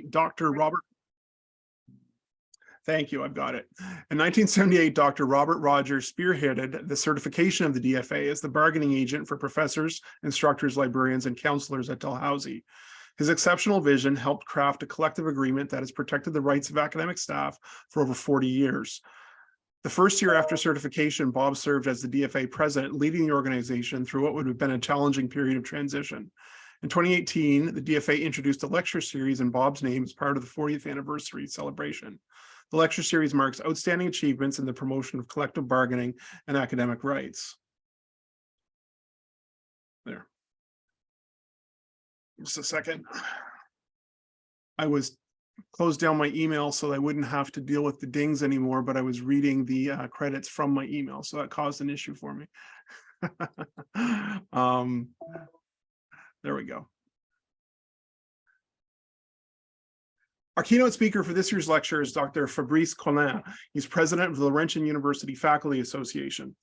Dr. Robert. Thank you, I've got it. In 1978, Dr. Robert Rodger spearheaded the certification of the DFA as the bargaining agent for professors, instructors, librarians, and counselors at Dalhousie. His exceptional vision helped craft a collective agreement that has protected the rights of academic staff for over 40 years. The first year after certification, Bob served as the DFA president, leading the organization through what would have been a challenging period of transition. In 2018, the DFA introduced a lecture series in Bob's name as part of the 40th anniversary celebration. The lecture series marks outstanding achievements in the promotion of collective bargaining and academic rights. There. Just a second. I was closed down my email so I wouldn't have to deal with the dings anymore, but I was reading the credits from my email, so that caused an issue for me. There we go. Our keynote speaker for this year's lecture is Dr. Fabrice Colin. He's president of the Laurentian University Faculty Association.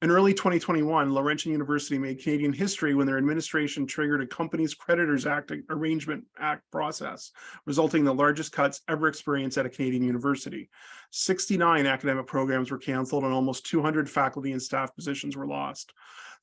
In early 2021, Laurentian University made Canadian history when their administration triggered a Companies Creditors Act Arrangement Act process, resulting in the largest cuts ever experienced at a Canadian university. 69 academic programs were canceled and almost 200 faculty and staff positions were lost.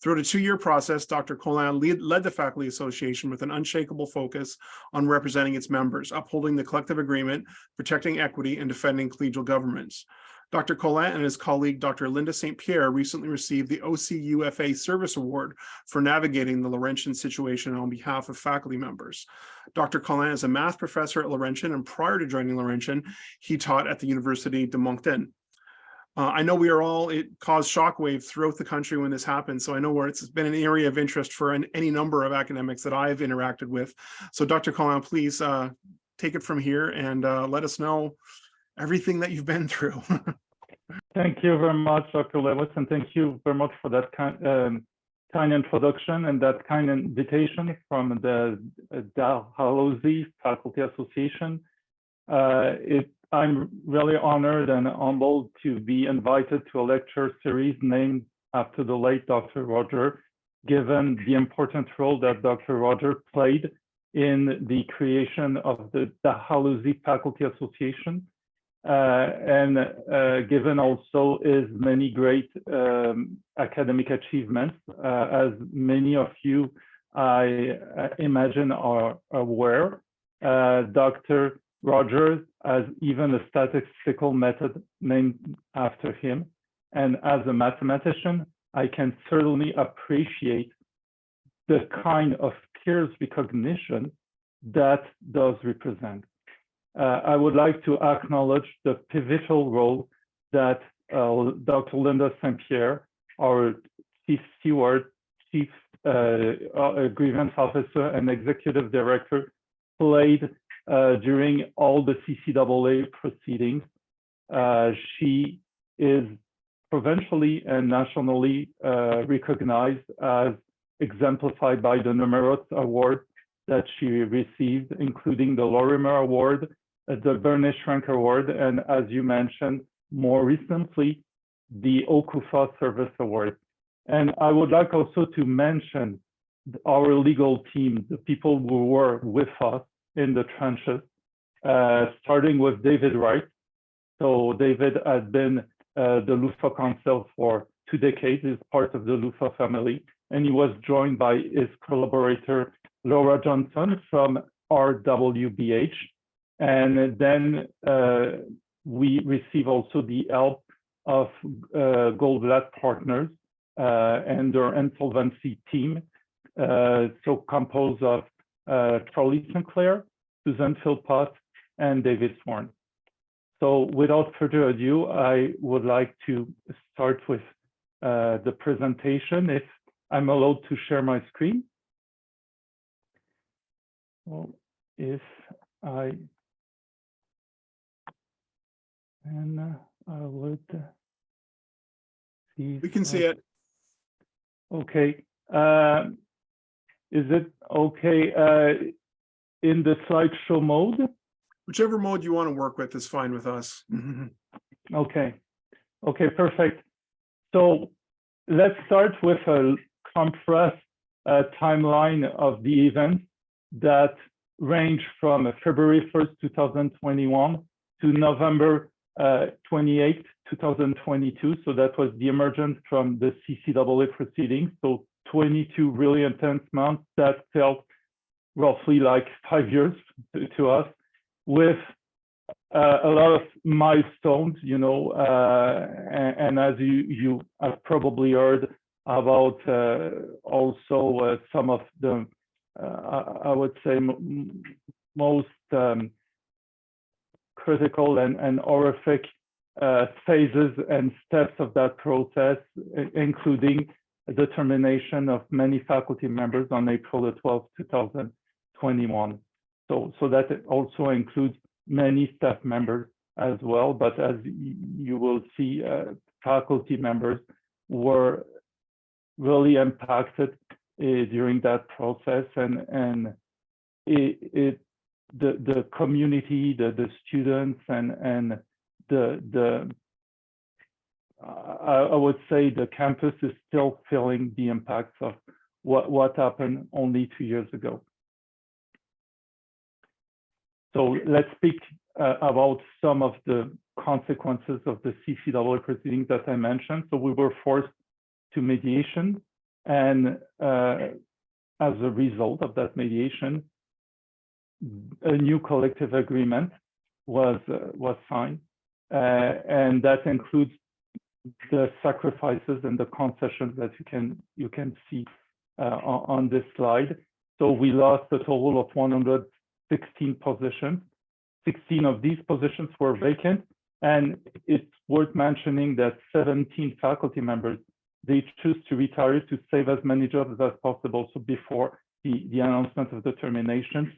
Throughout a 2-year process, Dr. Colin led the Faculty Association with an unshakable focus on representing its members, upholding the collective agreement, protecting equity, and defending collegial governments. Dr. Colin and his colleague, Dr. Linda St. Pierre, recently received the OCUFA Service Award for navigating the Laurentian situation on behalf of faculty members. Dr. Colin is a math professor at Laurentian, and prior to joining Laurentian, he taught at the University de Moncton. I know it caused shockwaves throughout the country when this happened. So I know where it's been an area of interest for any number of academics that I've interacted with. So Dr. Colin, please take it from here and let us know everything that you've been through. Thank you very much, Dr. Lewis, and thank you very much for that kind introduction and that kind invitation from the Dalhousie Faculty Association. I'm really honored and humbled to be invited to a lecture series named after the late Dr. Rodger, given the important role that Dr. Rodger played in the creation of the Dalhousie Faculty Association, and given also his many great academic achievements, as many of you, I imagine, are aware. Dr. Rodger has even a statistical method named after him. And as a mathematician, I can certainly appreciate the kind of peers recognition that does represent. I would like to acknowledge the pivotal role that Dr. Linda St. Pierre, our Chief Steward, Chief Grievance Officer, and Executive Director, played during all the CCAA proceedings. She is provincially and nationally recognized as exemplified by the numerous awards that she received, including the Lorimer Award, the Bernice Rank Award, and as you mentioned, more recently, the OCUFA Service Award. And I would like also to mention our legal team, the people who were with us in the trenches, starting with David Wright. So David had been the LUFA counsel for 2 decades, is part of the LUFA family, and he was joined by his collaborator, Laura Johnson from RWBH. And then we receive also the help of Goldblatt Partners and their insolvency team, so composed of Charlie Sinclair, Susan Philpott, and David Sworn. So without further ado, I would like to start with the presentation, if I'm allowed to share my screen. Well, if I would see. We can see it. Okay. Is it okay in the slideshow mode? Whichever mode you want to work with is fine with us. Okay. Okay, perfect. So let's start with a compressed timeline of the events that range from February 1st, 2021 to November 28th, 2022. So that was the emergence from the CCAA proceedings. So 22 really intense months that felt roughly like 5 years to us, with a lot of milestones, and as you have probably heard about also some of the, I would say, most critical and horrific phases and steps of that process, including the termination of many faculty members on April the 12th, 2021. So that also includes many staff members as well, but as you will see, faculty members were really impacted during that process, and the community, the students, and I would say the campus is still feeling the impacts of what happened only 2 years ago. So let's speak about some of the consequences of the CCAA proceedings that I mentioned. So we were forced to mediation, and as a result of that mediation, a new collective agreement was signed, and that includes the sacrifices and the concessions that you can see on this slide. So we lost a total of 116 positions. 16 of these positions were vacant, and it's worth mentioning that 17 faculty members, they choose to retire to save as many jobs as possible, so before the announcement of the termination.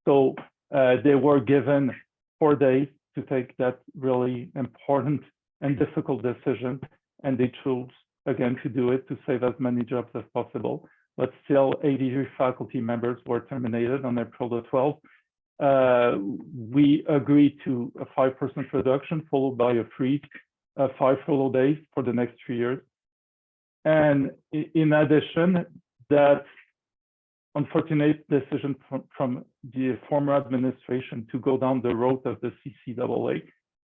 So they were given 4 days to take that really important and difficult decision, and they chose again to do it to save as many jobs as possible. But still, 83 faculty members were terminated on April the 12th. We agreed to a 5% reduction, followed by a freeze, 5 furlough days for the next 3 years. And in addition, that unfortunate decision from the former administration to go down the road of the CCAA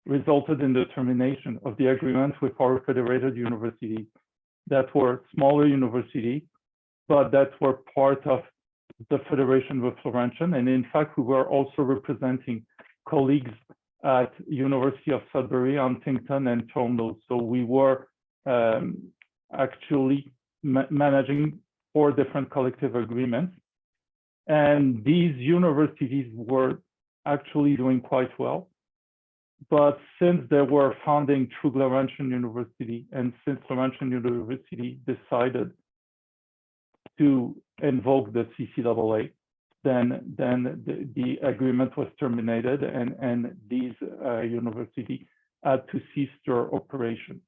resulted in the termination of the agreement with our federated universities that were smaller universities, but that were part of the federation with Laurentian. And in fact, we were also representing colleagues at University of Sudbury, Huntington, and Toronto. So we were actually managing 4 different collective agreements. And these universities were actually doing quite well. But since they were founding through Laurentian University, and since Laurentian University decided to invoke the CCAA, then the agreement was terminated, and these universities had to cease their operation.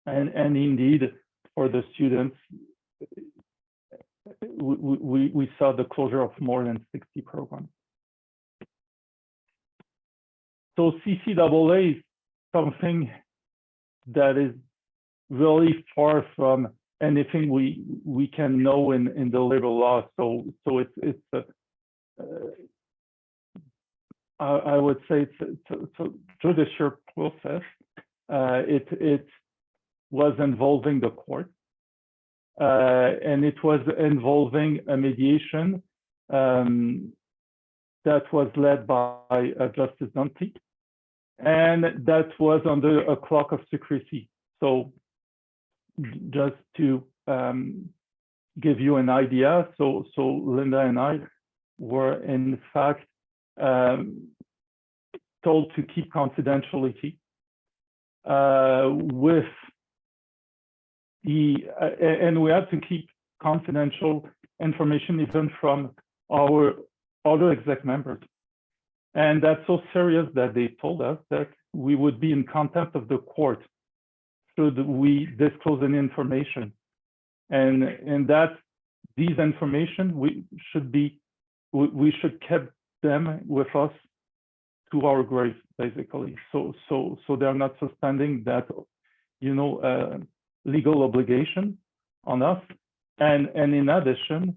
And indeed, for the students, we saw the closure of more than 60 programs. So CCAA is something that is really far from anything we can know in the labor law. So it's I would say it's a judicial process. It was involving the court, and it was involving a mediation that was led by Justice Dante, and that was under a clock of secrecy. So just to give you an idea, so Linda and I were in fact told to keep confidentiality with and we had to keep confidential information even from our other exec members. And that's so serious that they told us that we would be in contempt of the court should we disclose any information. And that these information, we should keep them with us to our grave, basically. So they're not suspending that, legal obligation on us. And in addition,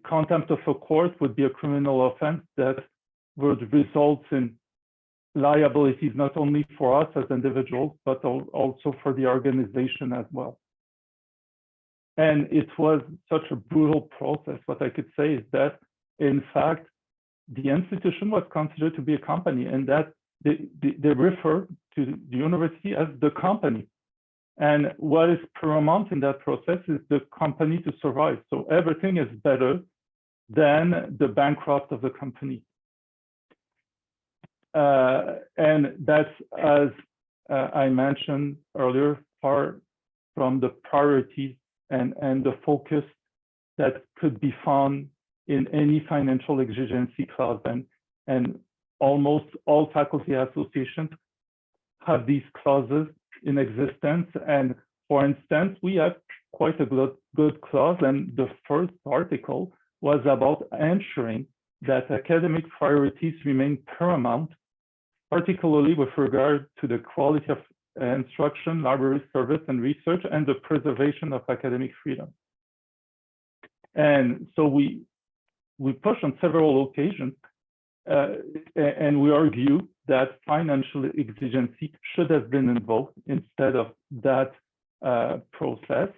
contempt of a court would be a criminal offense that would result in liabilities not only for us as individuals, but also for the organization as well. And it was such a brutal process. What I could say is that, in fact, the institution was considered to be a company, and that they refer to the university as the company. And what is paramount in that process is the company to survive. So everything is better than the bankrupt of the company. And that's, as I mentioned earlier, far from the priorities and the focus that could be found in any financial exigency clause. And almost all faculty associations have these clauses in existence. And for instance, we have quite a good clause. And the first article was about ensuring that academic priorities remain paramount, particularly with regard to the quality of instruction, library service, and research, and the preservation of academic freedom. And so we push on several occasions, and we argue that financial exigency should have been invoked instead of that process.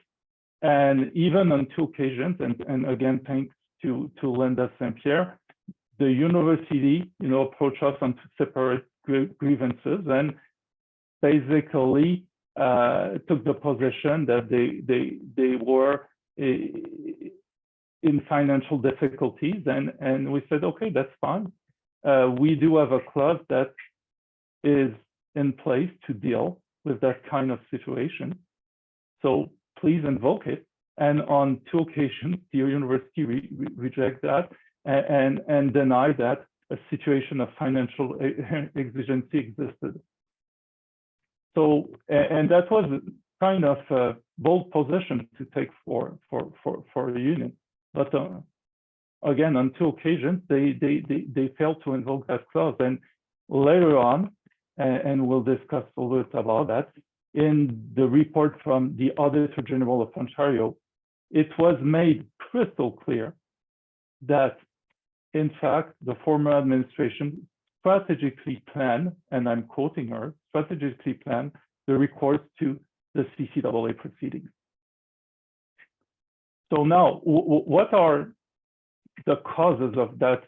And even on two occasions, and again, thanks to Linda St. Pierre, the university, approached us on separate grievances and basically took the position that they were in financial difficulties, and we said, okay, that's fine. We do have a clause that is in place to deal with that kind of situation. So please invoke it. And on two occasions, the university rejected that and denied that a situation of financial exigency existed. So, and that was kind of a bold position to take for the union. But again, on two occasions, they failed to invoke that clause. And later on, and we'll discuss a little bit about that, in the report from the Auditor General of Ontario, it was made crystal clear that, in fact, the former administration strategically planned, and I'm quoting her, strategically planned the recourse to the CCAA proceedings. So now, what are the causes of that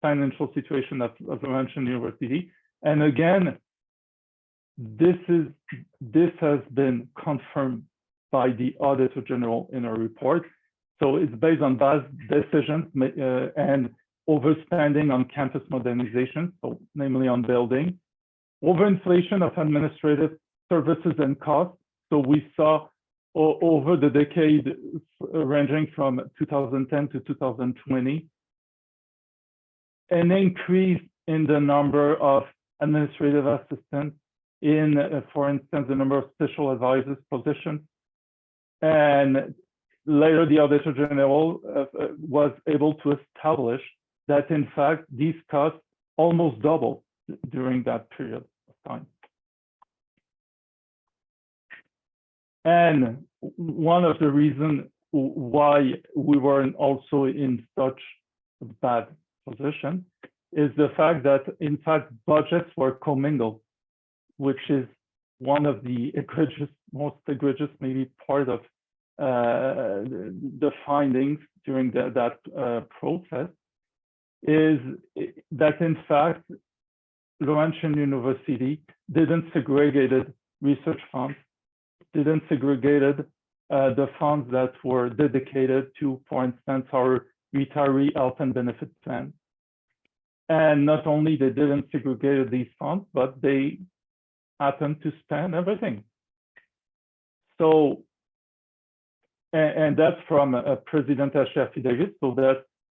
financial situation of Laurentian University? And again, this has been confirmed by the Auditor General in a report. So it's based on past decisions and overspending on campus modernization, so namely on building, overinflation of administrative services and costs. So we saw over the decade ranging from 2010 to 2020, an increase in the number of administrative assistants in, for instance, the number of special advisors positions. And later, the Auditor General was able to establish that, in fact, these costs almost doubled during that period of time. And one of the reasons why we were also in such a bad position is the fact that, in fact, budgets were commingled, which is one of the most egregious, maybe part of the findings during that process, is that, in fact, Laurentian University didn't segregated research funds, didn't segregated the funds that were dedicated to, for instance, our retiree health and benefit plan. And not only they didn't segregate these funds, but they happened to spend everything. So, and that's from a presidential affidavit. So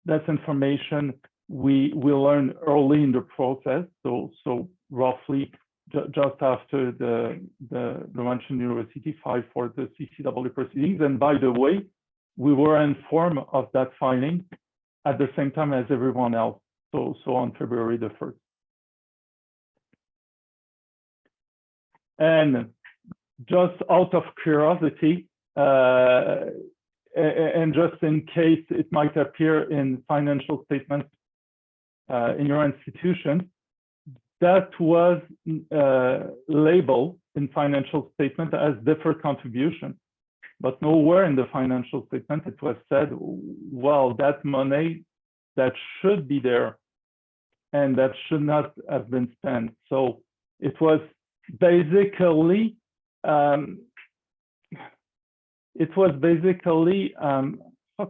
that's information we learned early in the process. So roughly just after the Laurentian University filed for the CCAA proceedings. And by the way, we were informed of that filing at the same time as everyone else. So on February the 1st. And just out of curiosity, and just in case it might appear in financial statements in your institution, that was labeled in financial statement as deferred contribution. But nowhere in the financial statement it was said, well, that money that should be there and that should not have been spent. So it was basically how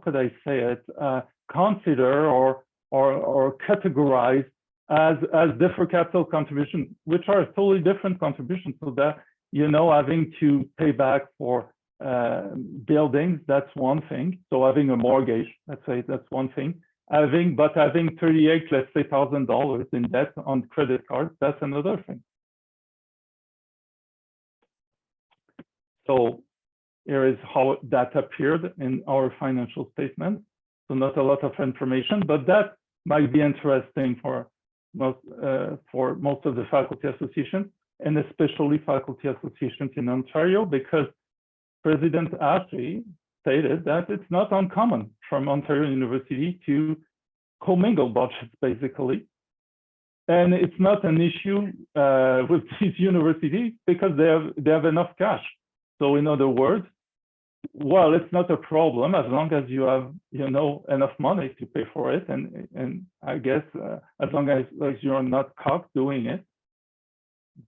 could I say it? Consider or categorize as deferred capital contribution, which are totally different contributions. So that, having to pay back for buildings, that's one thing. So having a mortgage, let's say, that's one thing. Having $38,000 in debt on credit cards, that's another thing. So here is how that appeared in our financial statement. So not a lot of information, but that might be interesting for most of the faculty associations, and especially faculty associations in Ontario, because President Ashley stated that it's not uncommon from Ontario University to commingle budgets, basically. And it's not an issue with these universities because they have enough cash. So in other words, well, it's not a problem as long as you have, enough money to pay for it. And I guess as long as you're not caught doing it.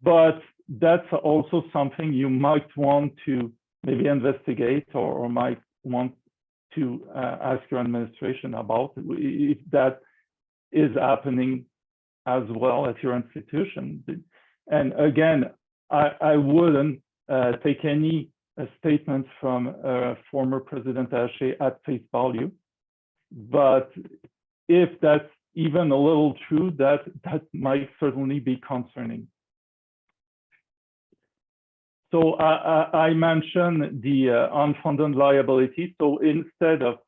But that's also something you might want to maybe investigate or might want to ask your administration about if that is happening as well at your institution. And again, I wouldn't take any statements from former President Haché at face value, but if that's even a little true, that might certainly be concerning. So I mentioned the unfunded liability. So instead of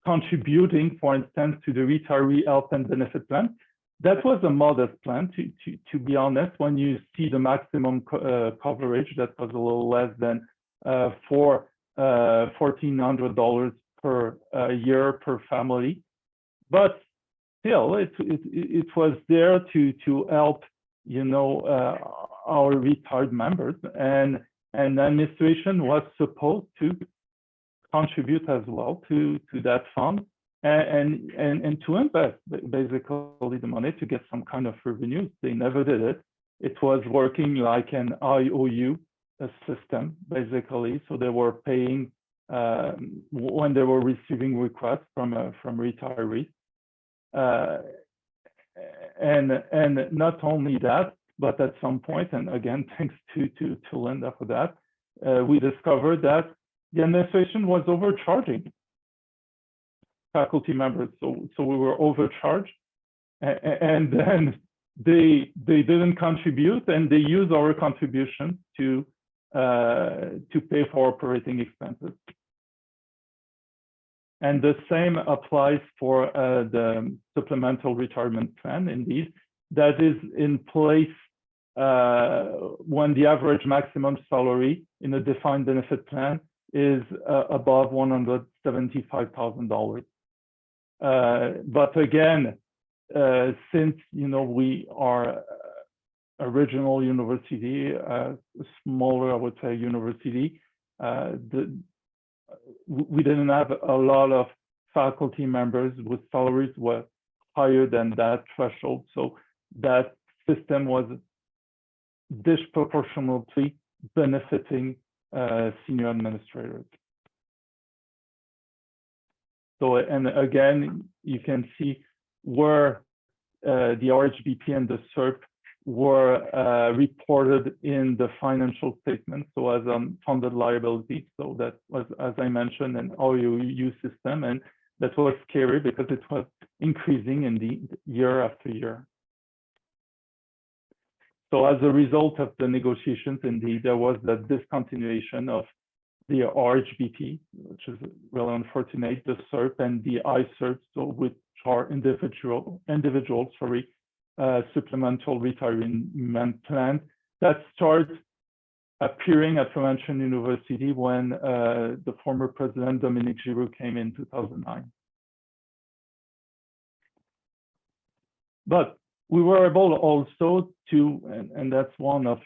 contributing, for instance, to the retiree health and benefit plan, that was a modest plan, to be honest. When you see the maximum coverage, that was a little less than $1,400 per year per family, but still, it was there to help, our retired members, and the administration was supposed to contribute as well to that fund. And to invest basically the money to get some kind of revenue. They never did it. It was working like an IOU system, basically. So they were paying when they were receiving requests from retirees. And not only that, but at some point, and again, thanks to Linda for that, we discovered that the administration was overcharging faculty members, so we were overcharged, and then they didn't contribute, and they used our contribution to pay for operating expenses. And the same applies for the supplemental retirement plan. Indeed, that is in place when the average maximum salary in a defined benefit plan is above $175,000. But again, since we are a regional university, a smaller, I would say, university, we didn't have a lot of faculty members with salaries were higher than that threshold. So that system was disproportionately benefiting senior administrators. So, and again, you can see where the RHBP and the SERP were reported in the financial statement, so as funded liability. So that was, as I mentioned, an IOU system, and that was scary because it was increasing in the year after year. So as a result of the negotiations, indeed, there was that discontinuation of the RHBP, which is really unfortunate, the SERP and the ISERP, so which are individual supplemental retirement plans that start appearing at Laurentian University when the former president, Dominique Giroux, came in 2009. But we were able also to, and that's one of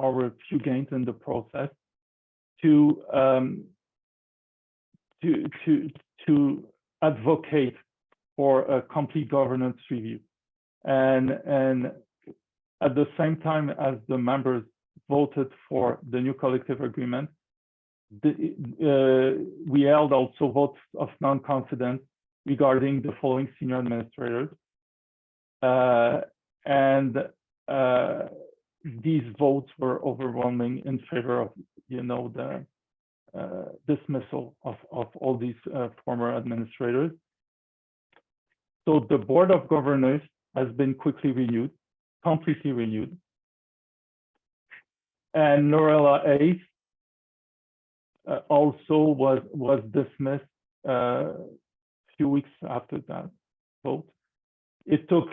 our few gains in the process, to advocate for a complete governance review. And at the same time as the members voted for the new collective agreement, we held also votes of non-confidence regarding the following senior administrators. These votes were overwhelming in favor of, the dismissal of all these former administrators. So the Board of Governors has been quickly renewed, completely renewed. And Lorella Ace also was dismissed a few weeks after that vote. It took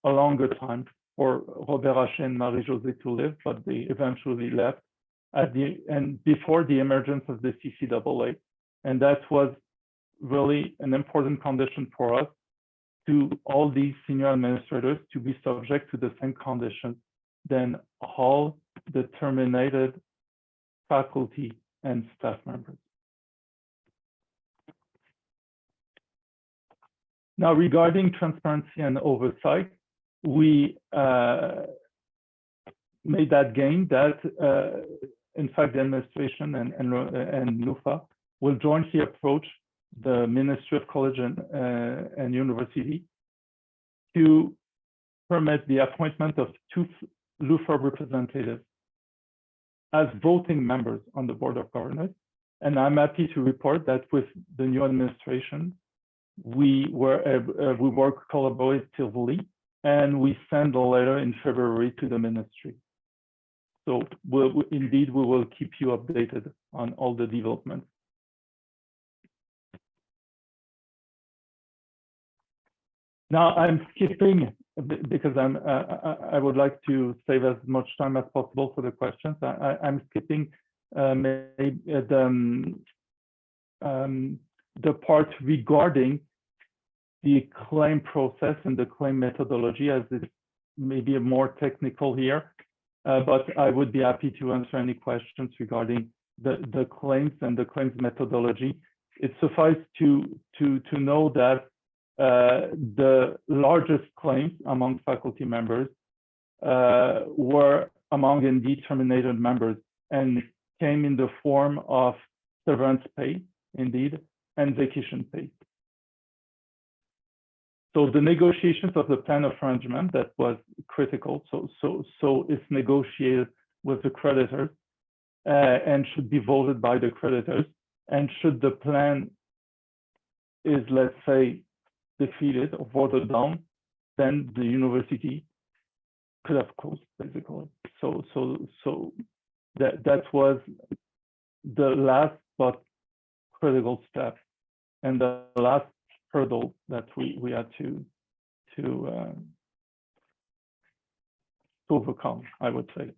a longer time for Robert Haché and Marie-Josée to live, but they eventually left before the emergence of the CCAA. And that was really an important condition for us, to all these senior administrators to be subject to the same conditions than all the terminated faculty and staff members. Now, regarding transparency and oversight, we made that gain that, in fact, the administration and LUFA will jointly approach the Ministry of College and University to permit the appointment of 2 LUFA representatives as voting members on the Board of Governors. And I'm happy to report that with the new administration, we work collaboratively, and we sent a letter in February to the ministry. So indeed, we will keep you updated on all the developments. Now I'm skipping because I would like to save as much time as possible for the questions. I'm skipping the part regarding the claim process and the claim methodology, as it's maybe more technical here, but I would be happy to answer any questions regarding the claims and the claims methodology. It suffices to know that the largest claims among faculty members were among indeed terminated members and came in the form of severance pay, indeed, and vacation pay. So the negotiations of the plan of arrangement, that was critical. So it's negotiated with the creditors and should be voted by the creditors. And should the plan is, let's say, defeated or voted down, then the university could have closed, basically. So that was the last but critical step, and the last hurdle that we had to overcome, I would say.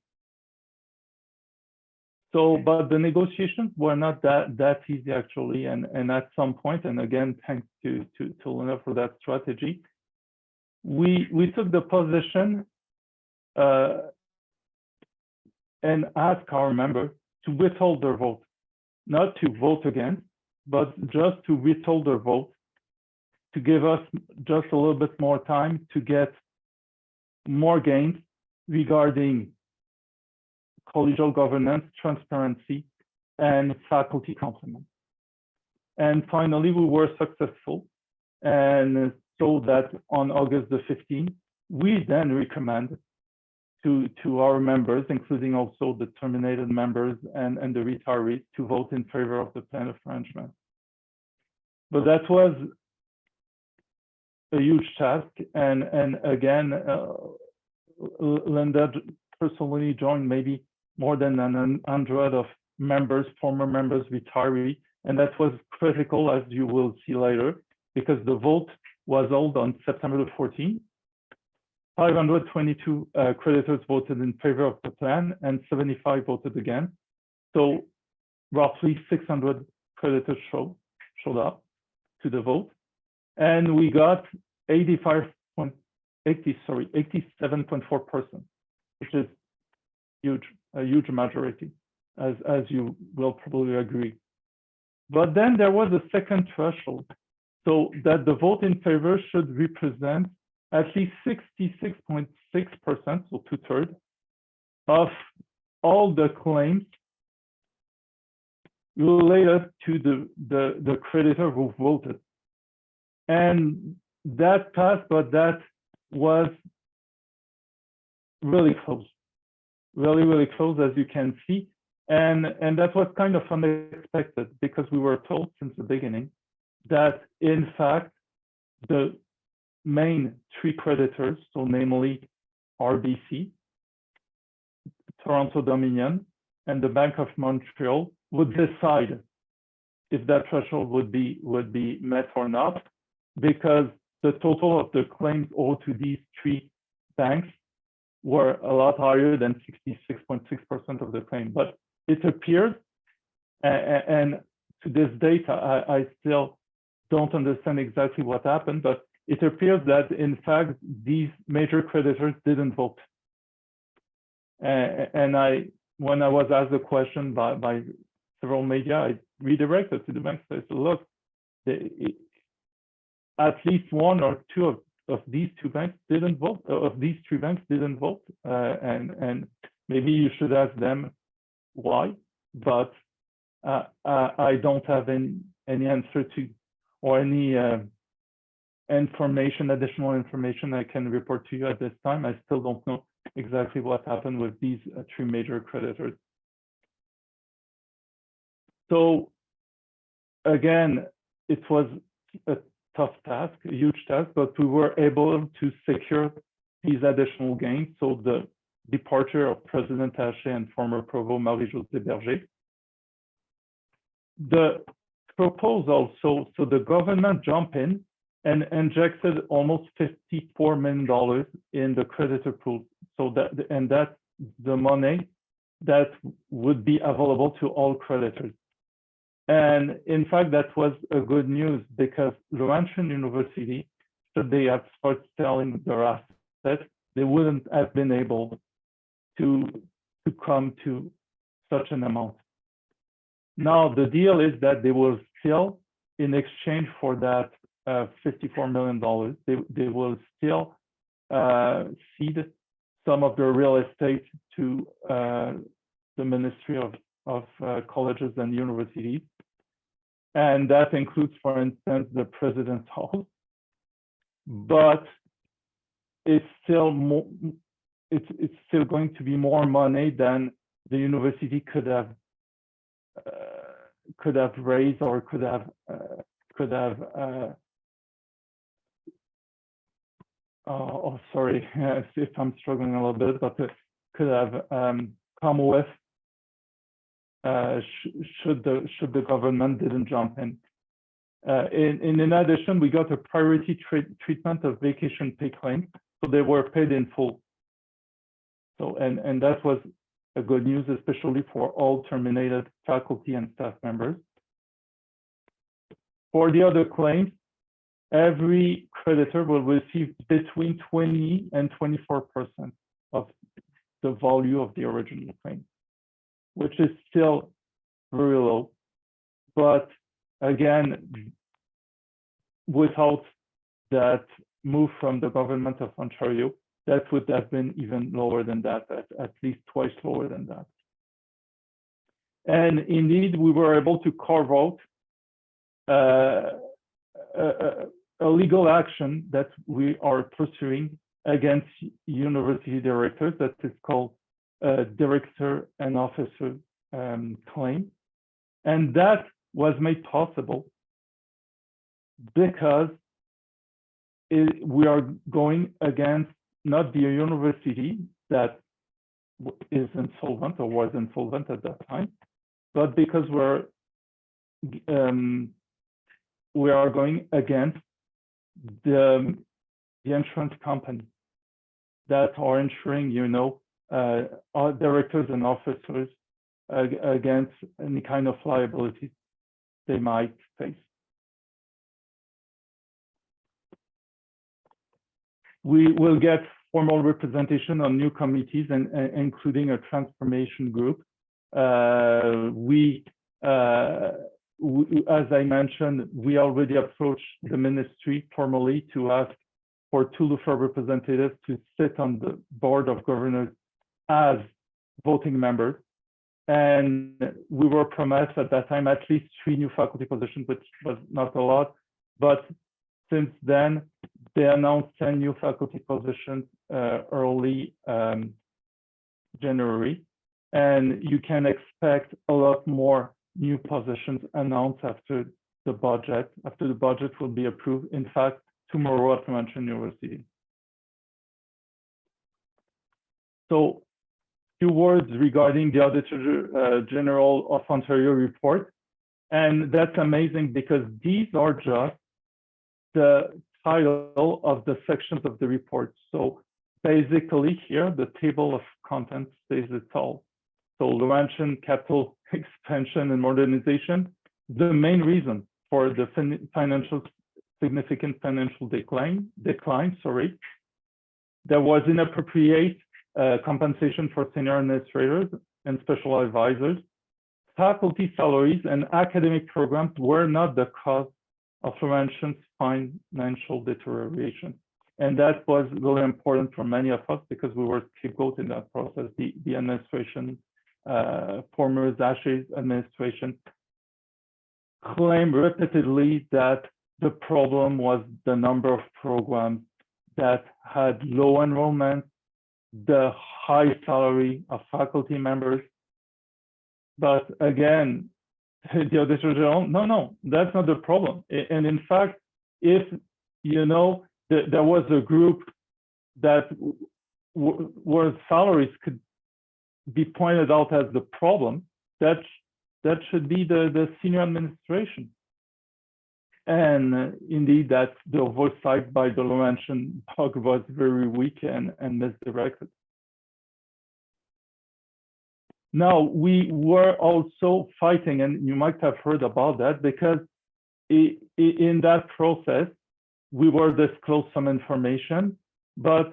So, but the negotiations were not that easy, actually, and at some point, and again, thanks to Lena for that strategy, we took the position and asked our members to withhold their vote, not to vote against, but just to withhold their vote, to give us just a little bit more time to get more gains regarding collegial governance, transparency, and faculty complement. And finally, we were successful. And so that on August the 15th, we then recommend to our members, including also the terminated members and the retirees, to vote in favor of the plan of arrangement. But that was a huge task. And again, Linda personally joined maybe more than 100 of members, former members, retiree, and that was critical, as you will see later, because the vote was held on September the 14th, 522 creditors voted in favor of the plan and 75 voted against. So roughly 600 creditors showed up to the vote. And we got 87.4%, which is huge, a huge majority, as you will probably agree. But then there was a second threshold, so that the vote in favor should represent at least 66.6%, so 2/3, of all the claims related to the creditor who voted. And that passed, but that was really close, really close, as you can see. And that was kind of unexpected, because we were told since the beginning that, in fact, the main three creditors, so namely RBC, Toronto Dominion, and the Bank of Montreal, would decide if that threshold would be met or not, because the total of the claims owed to these three banks were a lot higher than 66.6% of the claim. But it appears, and to this date, I still don't understand exactly what happened, but it appears that, in fact, these major creditors didn't vote. And when I was asked the question by several media, I redirected to the banks. I said, look, at least one or two of these two banks didn't vote, of these three banks didn't vote. And maybe you should ask them why, but I don't have any answer to, or any additional information I can report to you at this time. I still don't know exactly what happened with these three major creditors. So again, it was a tough task, a huge task, but we were able to secure these additional gains. So the departure of President Haché and former Provost Marie-Josée Berger. The proposal, so the government jumped in and injected almost $54 million in the creditor pool. So that's the money that would be available to all creditors. And in fact, that was a good news, because Laurentian University, should they have started selling their assets, they wouldn't have been able to come to such an amount. Now, the deal is that they will still, in exchange for that $54 million, they will still cede some of their real estate to the Ministry of Colleges and Universities. And that includes, for instance, the President's Hall. But it's still more, it's still going to be more money than the university could have raised, or could have sorry if I'm struggling a little bit, but could have come with should the government didn't jump in. In addition, we got a priority treatment of vacation pay claims, so they were paid in full. So and that was a good news, especially for all terminated faculty and staff members. For the other claims, every creditor will receive between 20 and 24% of the value of the original claim, which is still very low. But again, without that move from the government of Ontario, that would have been even lower than that, at least twice lower than that. And indeed, we were able to carve out a legal action that we are pursuing against university directors, that is called director and officer claim. And that was made possible because we are going against not the university that is insolvent or was insolvent at that time, but because we are going against the insurance company. that are ensuring, our directors and officers against any kind of liabilities they might face. We will get formal representation on new committees, and including a transformation group. As I mentioned, we already approached the ministry formally to ask for 2 LUFA representatives to sit on the board of governors as voting members. And we were promised at that time at least 3 new faculty positions, which was not a lot. But since then, they announced 10 new faculty positions early January. And you can expect a lot more new positions announced after the budget will be approved. In fact, tomorrow at Laurentian University. So, few words regarding the Auditor General of Ontario report. And that's amazing because these are just the title of the sections of the report. So basically here, the table of contents says it all. So Laurentian capital expansion and modernization, the main reason for the significant financial decline, there was inappropriate compensation for senior administrators and special advisors. Faculty salaries and academic programs were not the cause of Laurentian's financial deterioration. And that was really important for many of us because we were scapegoat in that process. The administration, former Zache's administration, claimed repeatedly that the problem was the number of programs that had low enrollment, the high salary of faculty members. But again, the Auditor General, no, that's not the problem. And in fact, if there was a group that where salaries could be pointed out as the problem, that should be the senior administration. And indeed, that the oversight by the Laurentian BOG was very weak and misdirected. Now, we were also fighting, and you might have heard about that, because in that process, we were disclosed some information, but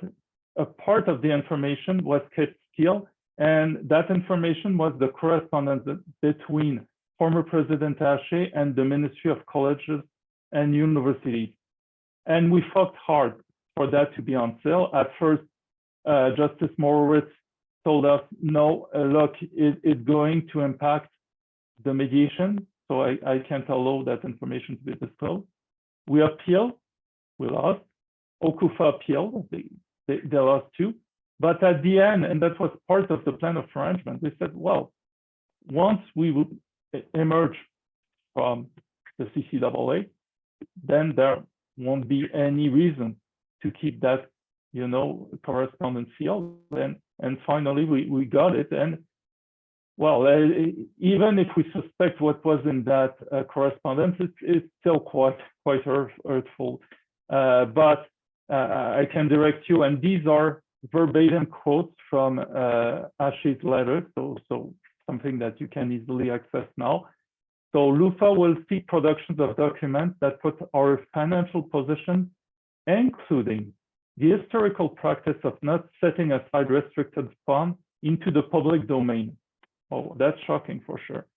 a part of the information was kept still, and that information was the correspondence between former President Haché and the Ministry of Colleges and Universities. And we fought hard for that to be on sale. At first, Justice Morowitz told us, no, look, it's going to impact the mediation, so I can't allow that information to be disclosed. We appealed, we lost. OCUFA appealed, they lost too. But at the end, and that was part of the plan of arrangement, we said, well, once we would emerge from the CCAA, then there won't be any reason to keep that, correspondence sealed. And finally, we got it. And well, even if we suspect what was in that correspondence, it's still quite hurtful. But I can direct you, and these are verbatim quotes from Haché's letter, so something that you can easily access now. So LUFA will seek productions of documents that put our financial position, including the historical practice of not setting aside restricted funds, into the public domain. Oh, that's shocking for sure.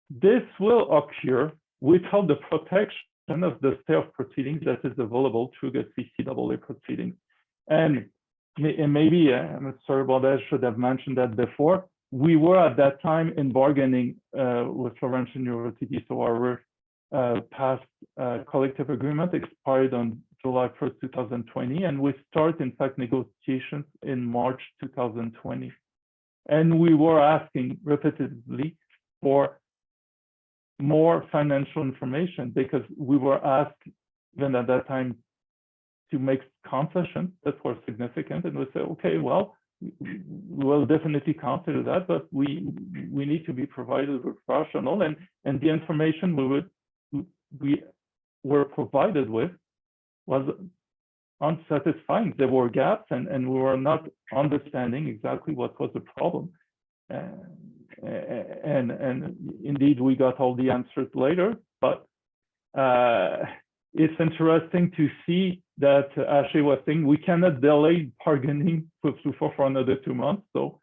This will occur without the protection of the stay of proceedings that is available through the CCAA proceedings. And maybe, I'm sorry about that, I should have mentioned that before. We were at that time in bargaining with Laurentian University, so our past collective agreement expired on July 1st, 2020, and we start, in fact, negotiations in March 2020. And we were asking repeatedly for more financial information because we were asked, even at that time, to make concessions that were significant. And we said, okay, well, we'll definitely consider that, but we need to be provided with rational, and the information we were provided with was unsatisfying. There were gaps, and we were not understanding exactly what was the problem. And indeed, we got all the answers later, but it's interesting to see that Ashley was saying we cannot delay bargaining with LUFA for another 2 months. So,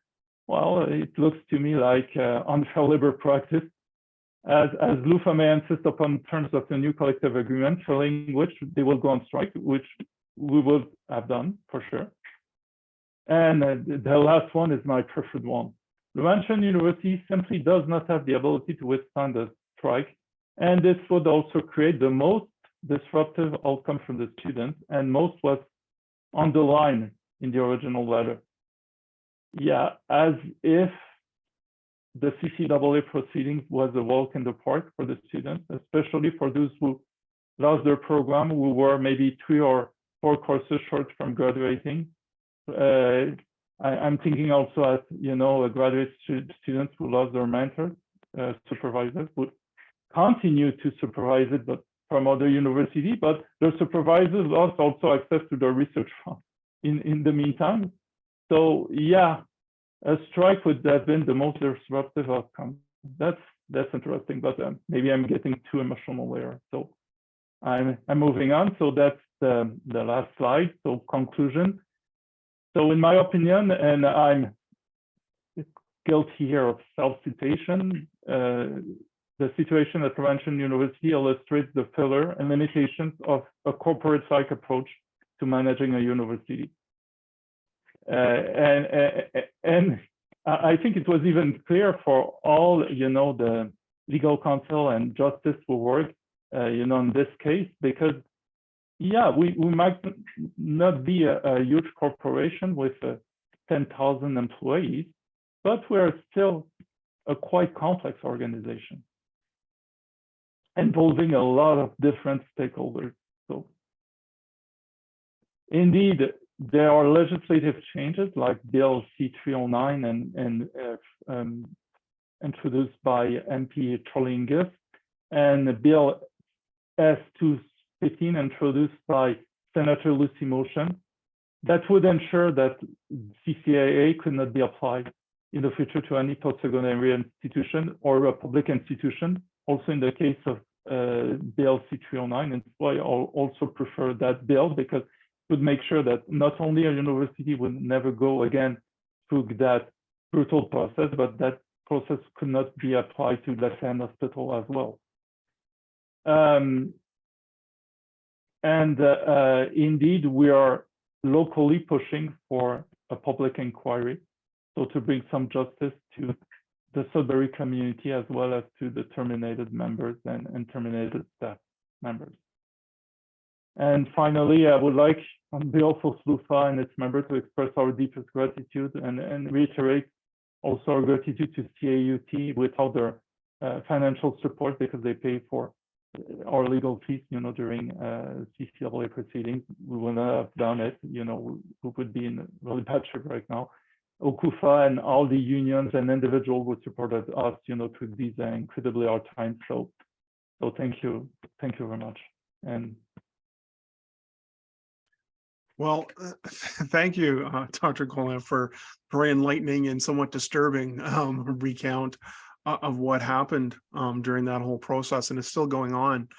well, it looks to me like unfair labor practice, as LUFA may insist upon terms of the new collective agreement, following which they will go on strike, which we would have done for sure. And the last one is my preferred one. Laurentian University simply does not have the ability to withstand a strike, and this would also create the most disruptive outcome for the students, and most was underlined in the original letter. Yeah, as if the CCAA proceedings was a walk in the park for the students, especially for those who lost their program, who were maybe 3 or 4 courses short from graduating. I'm thinking also as, you know, graduate students who lost their mentors, supervisors, would continue to supervise it, but from other university, but their supervisors lost also access to their research fund in the meantime. So yeah, a strike would have been the most disruptive outcome. That's interesting, but maybe I'm getting too emotional there. So I'm moving on. So that's the last slide. So conclusion. So in my opinion, and I'm guilty here of self-citation, the situation at Laurentian University illustrates the failure and limitations of a corporate-like approach to managing a university. And I think it was even clear for all, you know, the legal counsel and justice who work, you know, in this case, because yeah, we might not be a huge corporation with 10,000 employees, but we're still a quite complex organization involving a lot of different stakeholders. So indeed, there are legislative changes like Bill C-309 and introduced by MP Trollingus, and Bill S-215 introduced by Senator Lucy Motion that would ensure that CCAA could not be applied in the future to any post-secondary institution or a public institution. Also in the case of Bill C-309, and why I also prefer that bill, because it would make sure that not only a university would never go again through that brutal process, but that process could not be applied to the same hospital as well. Indeed, we are locally pushing for a public inquiry, so to bring some justice to the Sudbury community as well as to the terminated members and terminated staff members. And finally, I would like, on behalf of LUFA and its members, to express our deepest gratitude and reiterate also our gratitude to CAUT without their financial support, because they pay for our legal fees, you know, during CCAA proceedings. We would not have done it, you know, we would be in really bad shape right now. OCUFA and all the unions and individuals who supported us, you know, through these incredibly hard times. So thank you very much. And well, thank you, Dr. Colin, for very enlightening and somewhat disturbing recount of what happened during that whole process, and it's still going on.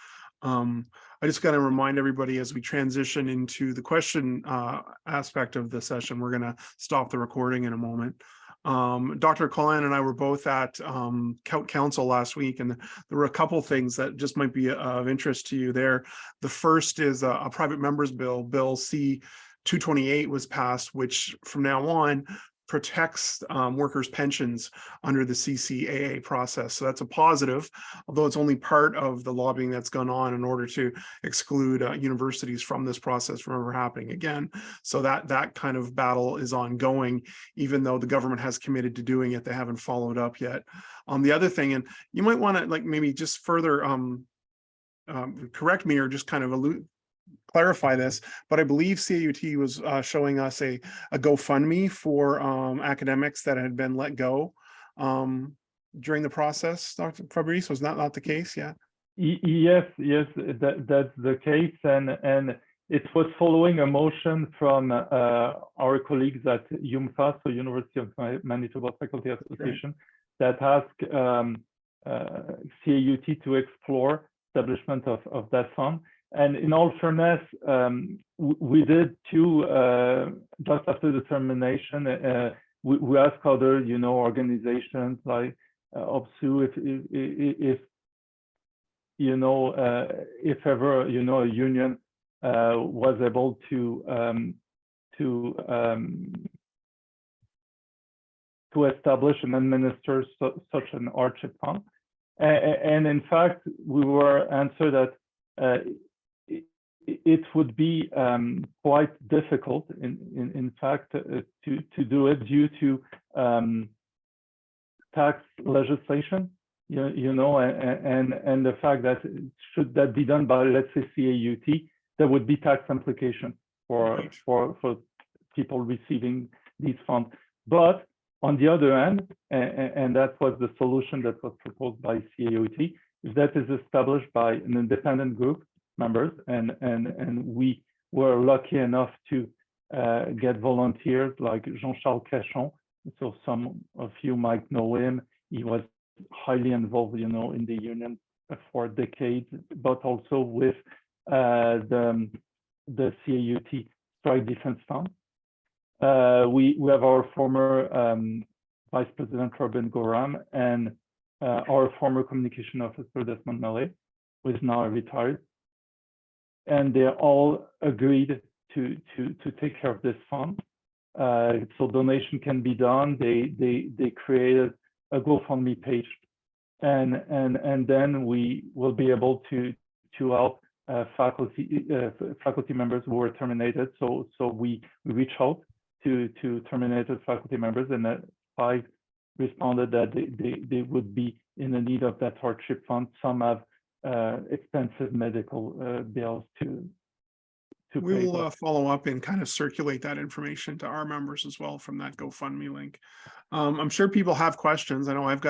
I just got to remind everybody as we transition into the question aspect of the session, we're going to stop the recording in a moment. Dr. Colin and I were both at Council last week, and there were a couple things that just might be of interest to you there. The first is a private members bill, Bill C-228 was passed, which from now on protects workers' pensions under the CCAA process. So that's a positive, although it's only part of the lobbying that's gone on in order to exclude universities from this process from ever happening again. So that kind of battle is ongoing, even though the government has committed to doing it, they haven't followed up yet. The other thing, and you might want to like maybe just further correct me or just kind of clarify this, but I believe CAUT was showing us a GoFundMe for academics that had been let go during the process. Dr. Fabrice, was that not the case? Yeah. Yes, that's the case, and it was following a motion from our colleagues at UMFA, so University of Manitoba Faculty Association, that asked CAUT to explore establishment of that fund. And in all fairness, we did too, just after the termination, we asked other, organizations like OPSU if if ever, a union was able to establish and administer such an hardship fund. And in fact, we were answered that it would be quite difficult, in fact, to do it due to tax legislation, and the fact that should that be done by, let's say, CAUT, there would be tax implication for people receiving these funds. But on the other hand, and that was the solution that was proposed by CAUT, is that is established by an independent group members, and we were lucky enough to get volunteers like Jean-Charles Cachon. So some of you might know him. He was highly involved, in the union for decades, but also with the CAUT Strike Defense Fund. We have our former Vice President Robin Gorham and our former communication officer Desmond Mallet, who is now retired, and they all agreed to take care of this fund. So donation can be done. They created a GoFundMe page, and then we will be able to help faculty members who were terminated. So we reach out to terminated faculty members, and 5 responded that they would be in the need of that hardship fund. Some have expensive medical bills to we will follow up and kind of circulate that information to our members as well from that GoFundMe link. I'm sure people have questions. I know I've got